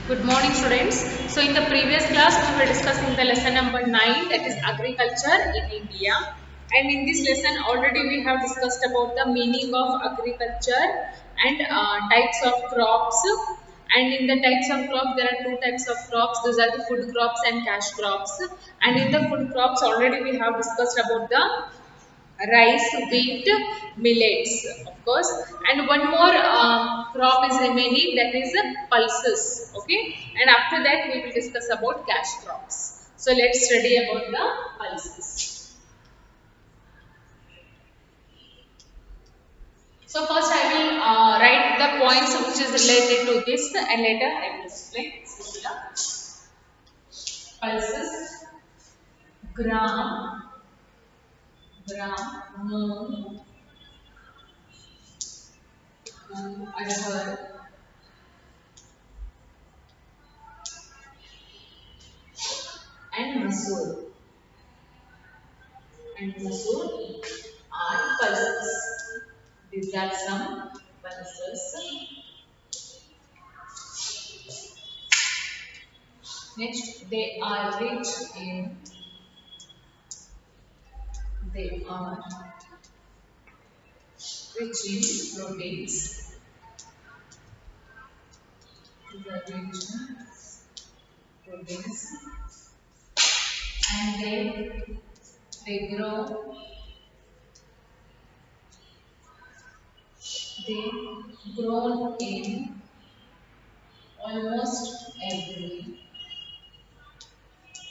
Good morning, students. So, in the previous class, we were discussing the lesson number 9, that is agriculture in India. And in this lesson, already we have discussed about the meaning of agriculture and types of crops. And in the types of crops, there are two types of crops. Those are the food crops and cash crops. And in the food crops, already we have discussed about the rice, wheat, millets, of course, and one more crop is remaining, that is pulses. Okay, and after that we will discuss about cash crops. So let's study about the pulses. So first I will write the points which is related to this, and later I will explain. So, pulses, gram, moong, arhar, and masoor. And masoor are pulses. These are some pulses. Next, they are rich in proteins. These are rich in proteins, and they grow. They grown in almost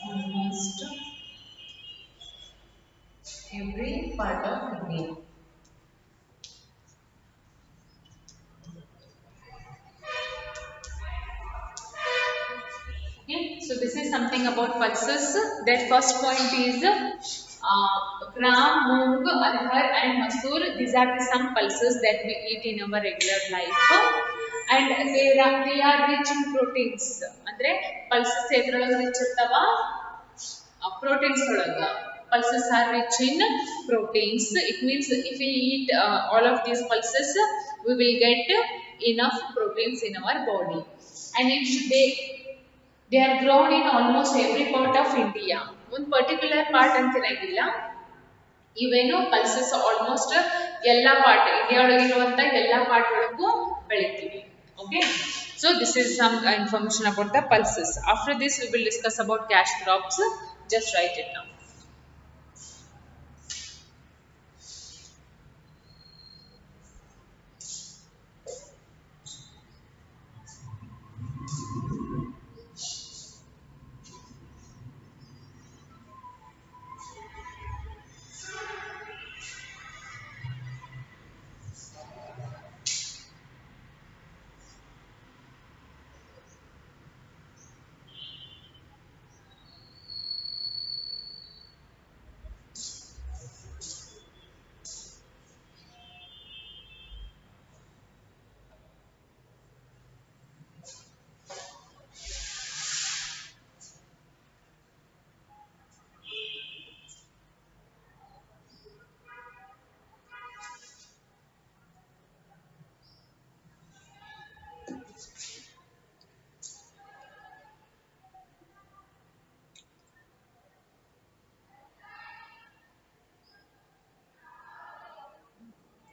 almost every part of India. Okay, so this is something about pulses. That first point is gram, moong, arhar, and masoor. These are the some pulses that we eat in our regular life, and they are rich in proteins. ಅಂದ್ರೆ pulses ಎದ್ರೊಳಗೆ rich ಇರ್ತಾವ proteins ಒಳಗ. Pulses are rich in proteins. It means if we eat all of these pulses, we will get enough proteins in our body. And next, they are grown in almost every part of India. ಒಂದು particular part ಅಂತಿರಂಗಿಲ್ಲ, ಇವೇನು pulses almost ಎಲ್ಲ part India ಒಳಗಿರುವಂತ ಎಲ್ಲ part ಒಳಗೂ ಬೆಳಿತೀವಿ. Okay, so this is some information about the pulses. After this we will discuss about cash crops. Just write it down.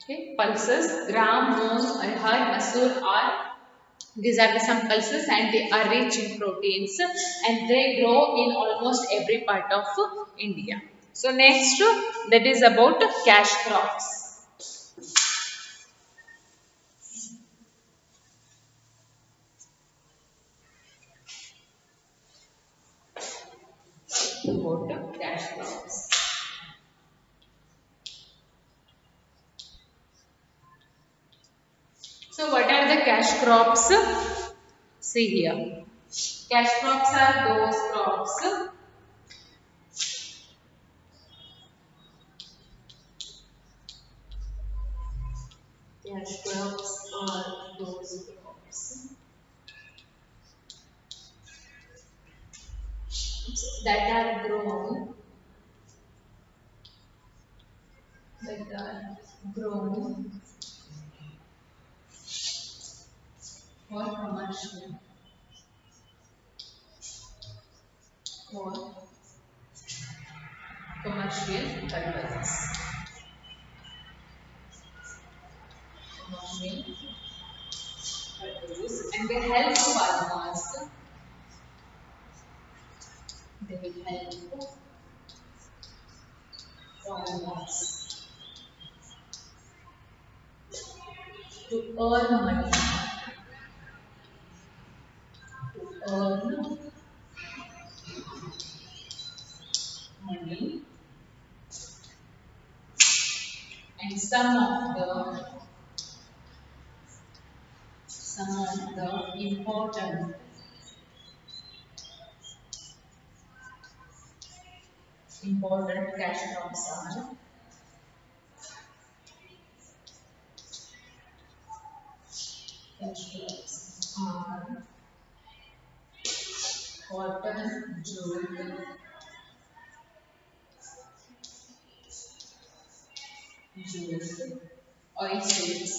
Okay, pulses, gram, moong, arhar, masoor are, these are the some pulses, and they are rich in proteins, and they grow in almost every part of India. So next, that is about cash crops. About cash crops. So what are the cash crops? See here. Cash crops are those crops that are grown for commercial for commercial purposes. Commercial purposes, and they help farmers. They will help farmers to earn money, to earn money, and some of the important cash crops are cotton, jute, oilseeds,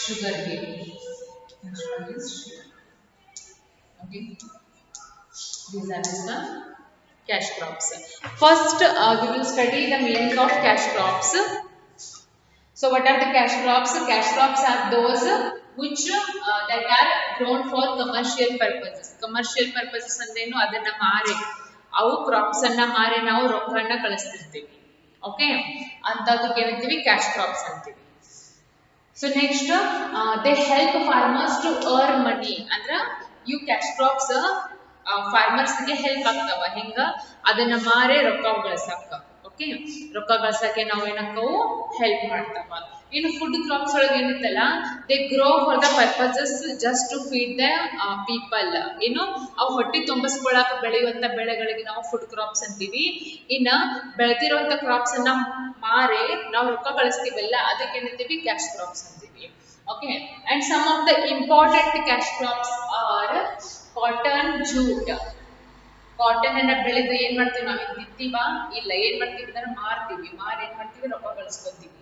sugarcane. Next one is sugar. Okay, these are some cash crops. First, we will study the meaning of cash crops. So, what are the cash crops? Cash crops are those which that are grown for commercial purposes. Commercial purposes ಅಂದ್ರೇನು ಅದನ್ನ ಮಾರಿ ಅವು crops ಅನ್ನ ಮಾರಿ ನಾವು ರೊಕ್ಕನ ಕಳಿಸ್ತಿರ್ತೀವಿ. Okay, ಅಂತದಕ್ಕೆ ಏನಂತೀವಿ cash crops ಅಂತೀವಿ. So next, they help farmers to earn money. ಅಂದ್ರ ಇವು ಕ್ಯಾಶ್ ಕ್ರಾಪ್ಸ್ farmers ಗೆ ಹೆಲ್ಪ್ ಆಗ್ತಾವ. ಹೆಂಗ ಅದನ್ನ ಮಾರೇ ರೊಕ್ಕ ಗಳಿಸಾಕ. ಓಕೆ, ರೊಕ್ಕ ಗಳಿಸಕ್ಕೆ ನಾವು ಏನಕ್ಕವು ಹೆಲ್ಪ್ ಮಾಡ್ತಾವ. ಇನ್ನು ಫುಡ್ ಕ್ರಾಪ್ಸ್ ಒಳಗೆ ಏನಿತ್ತಲ್ಲ, they grow for the purposes just to feed the people. ಏನು ಅವು ಹೊಟ್ಟೆ ತುಂಬಿಸ್ಕೊಳಕ ಬೆಳೆಯುವಂತ ಬೆಳೆಗಳಿಗೆ ನಾವು ಫುಡ್ ಕ್ರಾಪ್ಸ್ ಅಂತೀವಿ. ಇನ್ನ ಬೆಳೆದಿರುವಂತ ಕ್ರಾಪ್ಸ್ ಅನ್ನ ಮಾರಿ ನಾವು ರೊಕ್ಕ ಗಳಿಸ್ತೀವಲ್ಲ, ಅದಕ್ಕೆ ಏನಂತೀವಿ ಕ್ಯಾಶ್ ಕ್ರಾಪ್ಸ್ ಅಂತೀವಿ. Okay, and some of the important cash crops are cotton, jute. Cotton ಅನ್ನ ಬೆಳೆದು ಏನ್ ಮಾಡ್ತೀವಿ, ನಾವು ಬಿತ್ತೀವ ಇಲ್ಲ, ಏನ್ ಮಾಡ್ತೀವಿ ಅಂದ್ರೆ ಮಾರ್ತೀವಿ. ಮಾರಿ ಏನ್ ಮಾಡ್ತೀವಿ, ರೊಕ್ಕ ಗಳಿಸ್ಕೊತೀವಿ.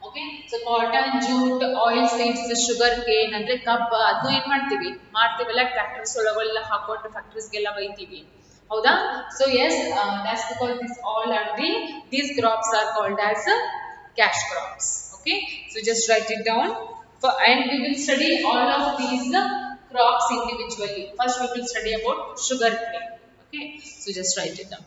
Okay, so cotton, jute, oilseeds, sugarcane ಅಂದ್ರೆ ಕಬ್ಬ, ಅದನ್ನು ಏನ್ ಮಾಡ್ತೀವಿ, ಮಾರ್ತೀವಲ್ಲ, ಟ್ರ್ಯಾಕ್ಟರ್ಸ್ ಒಳಗೆಲ್ಲ ಹಾಕೊಂಡು ಫ್ಯಾಕ್ಟರೀಸ್ಗೆಲ್ಲ ಒಯ್ತೀವಿ. ಹೌದಾ? So yes, that's because these crops are called as cash crops. Okay, so just write it down. And we will study all of these crops individually. First we will study about sugar cane. Okay, so just write it down.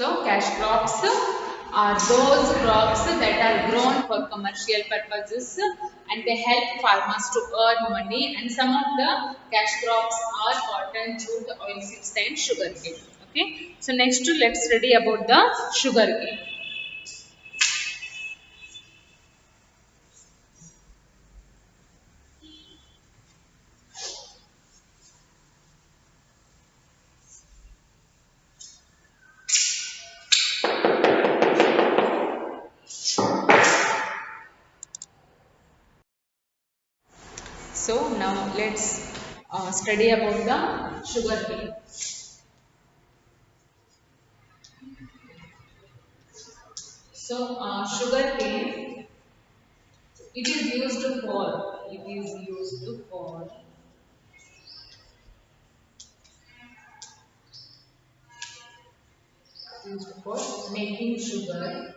So cash crops are those crops that are grown for commercial purposes and they help farmers to earn money, and some of the cash crops are cotton, jute, oilseeds and sugarcane. Okay, so next let's study about the sugarcane. So now let's study about the sugarcane. So sugarcane, it is used for making sugar,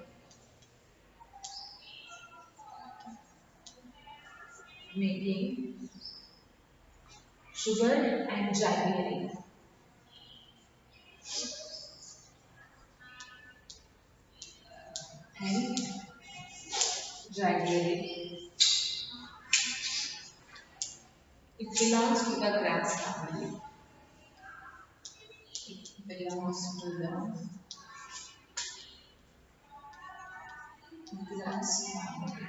making sugar and jaggery, and jaggery. It belongs to the grass family. It belongs to the grass family.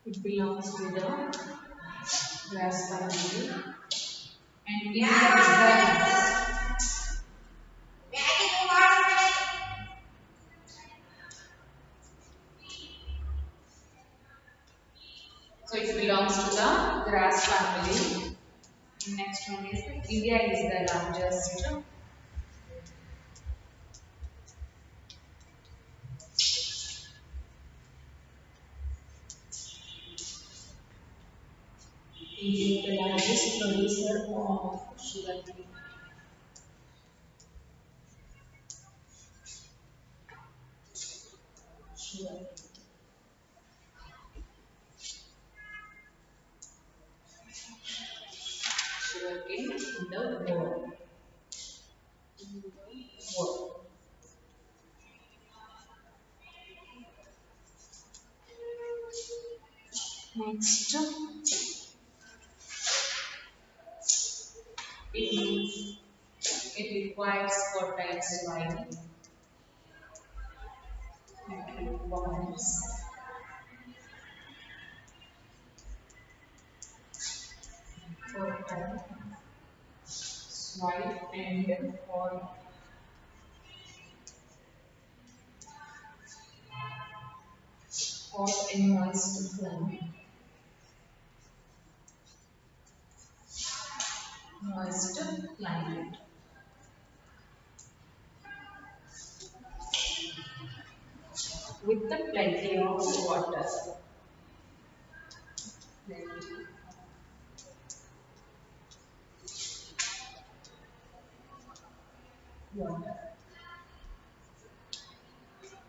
It belongs to the grass family, and India is it belongs to the grass family. Next one is India is the largest. India is the largest producer of sugarcane. Sugar, sugarcane in the world. World. Next, it, it requires fertile soil. It requires fertile soil and hot and moist climate. Moist climate. With the plenty of water. Plenty water.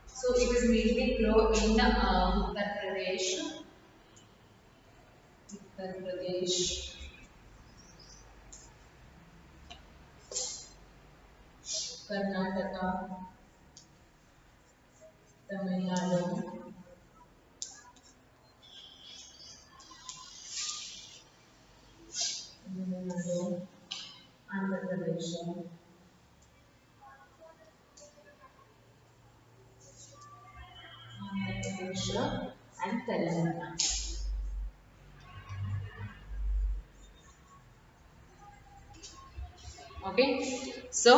So it is mainly grown in Uttar Pradesh, Karnataka, Tamil Nadu, Andhra Pradesh, and Telangana. Okay, so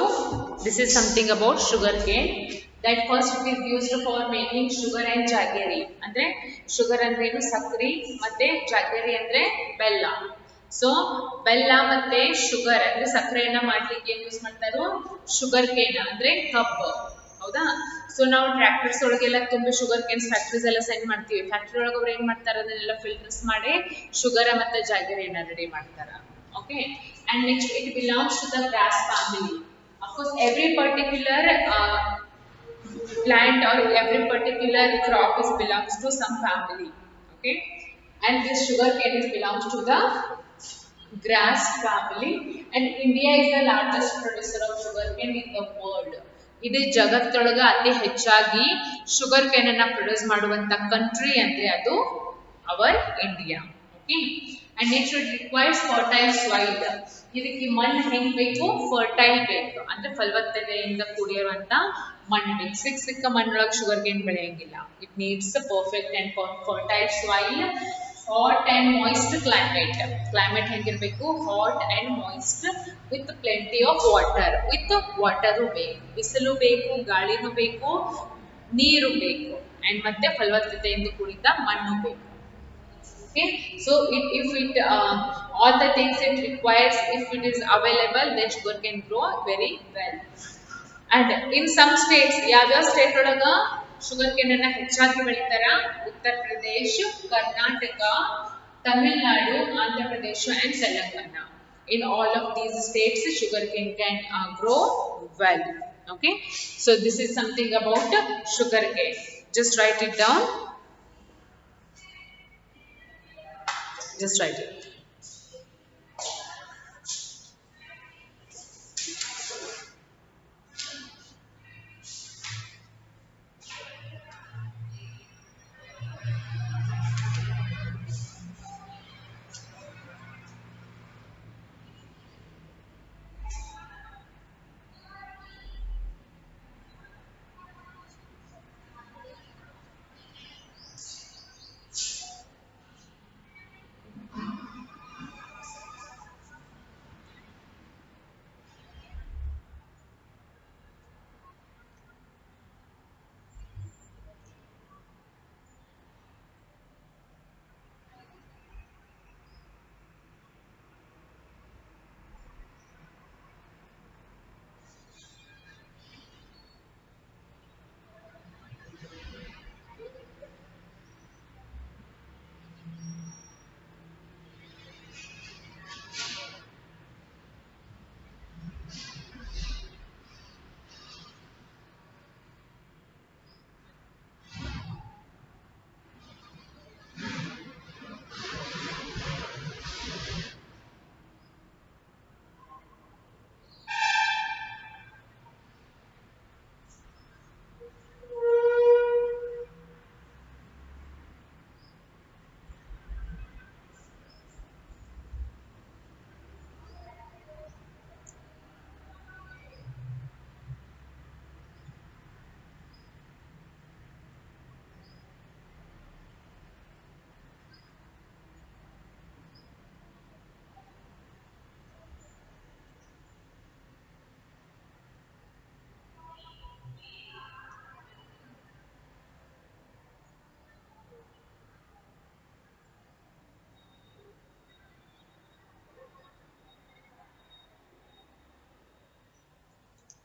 this is something about sugarcane. That first it is used for making sugar and jaggery. ಅಂದ್ರೆ sugar ಅಂದ್ರೇನು ಸಕ್ರಿ ಮತ್ತೆ jaggery ಅಂದ್ರೆ ಬೆಲ್ಲ. So ಬೆಲ್ಲ ಮತ್ತೆ sugar ಅಂದ್ರೆ ಸಕ್ಕರೆಯನ್ನ ಮಾಡ್ಲಿಕ್ಕೆ ಏನ್ ಯೂಸ್ ಮಾಡ್ತಾರೋ ಶುಗರ್ ಕೇನ್ ಅಂದ್ರೆ ಕಬ್ಬು. ಹೌದಾ? ಸೊ ನಾವು ಟ್ರ್ಯಾಕ್ಟರ್ಸ್ ಒಳಗೆಲ್ಲ ತುಂಬಿ ಶುಗರ್ ಕೇನ್ಸ್ ಫ್ಯಾಕ್ಟ್ರೀಸ್ ಎಲ್ಲ ಸೆಂಡ್ ಮಾಡ್ತೀವಿ. ಫ್ಯಾಕ್ಟ್ರಿ ಒಳಗೆ ಅವ್ರು ಏನ್ ಮಾಡ್ತಾರೆ ಅದನ್ನೆಲ್ಲ ಫಿಲ್ಟರ್ಸ್ ಮಾಡಿ ಶುಗರ್ ಮತ್ತೆ ಜಾಗರಿಯನ್ನ ರೆಡಿ ಮಾಡ್ತಾರೆ. Okay, and next it belongs to the grass family. Of course, every particular plant or every particular crop is belongs to some family. Okay, and this sugar cane is belongs to the grass family, and India is the largest producer of sugarcane in the world. ಇಡೀ ಜಗತ್ತೊಳಗ ಅತಿ ಹೆಚ್ಚಾಗಿ sugar cane ಅನ್ನ produce ಮಾಡುವಂತ country ಅಂದ್ರೆ ಅದು our India. Okay, and next it requires fertile soil. ಇದಕ್ಕೆ ಮಣ್ಣು ಹೆಂಗ್ ಬೇಕು? ಫರ್ಟೈಲ್ ಬೇಕು, ಅಂದ್ರೆ ಫಲವತ್ತತೆಯಿಂದ ಕೂಡಿರುವಂತ ಮಣ್ಣು ಬೇಕು. ಸಿಕ್ಕ ಮಣ್ಣೊಳಗೆ ಶುಗರ್ ಕೇನ್ ಬೆಳೆಯಂಗಿಲ್ಲ. It needs perfect and fertile soil. Hot and moist climate. Climate ಹೆಂಗಿರಬೇಕು? Hot and moist with plenty of water. With water ಬೇಕು, ಬಿಸಿಲು ಬೇಕು, ಗಾಳಿನೂ ಬೇಕು, ನೀರು ಬೇಕು, ಅಂಡ್ ಮತ್ತೆ ಫಲವತ್ತತೆಯಿಂದ ಕೂಡಿದ ಮಣ್ಣು ಬೇಕು. Okay, so if it all the things it requires, if it is available, then sugar can grow very well. And in some states, ಯಾವ್ಯಾವ ಸ್ಟೇಟ್ ಒಳಗ ಶುಗರ್ ಕೇನ್ ಅನ್ನ ಹೆಚ್ಚಾಗಿ ಬೆಳಿತಾರ? Uttar Pradesh, Karnataka, Tamil Nadu, Andhra Pradesh and Telangana. In all of these states, sugarcane can grow well. Okay, so this is something about sugarcane. Just write it down. Just write it.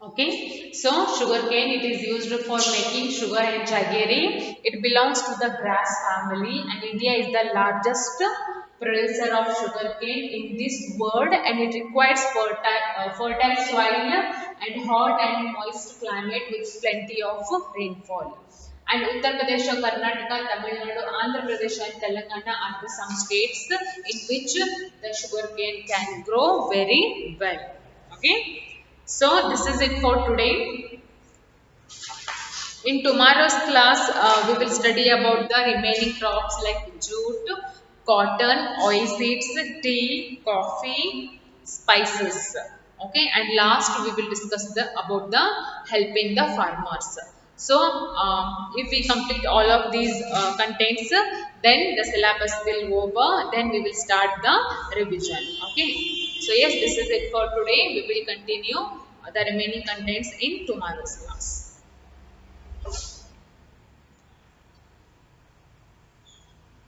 Okay, so sugarcane, it is used for making sugar and jaggery. It belongs to the grass family, and India is the largest producer of sugarcane in this world, and it requires fertile soil and hot and moist climate with plenty of rainfall. And Uttar Pradesh, Karnataka, Tamil Nadu, Andhra Pradesh and Telangana are the some states in which the sugarcane can grow very well. Okay. So this is it for today. In tomorrow's class, we will study about the remaining crops like jute, cotton, oilseeds, tea, coffee, spices. Okay, and last we will discuss about the helping the farmers. So, if we complete all of these contents, then the syllabus will over. Then we will start the revision. Okay. So yes, this is it for today. We will continue the remaining contents in tomorrow's class.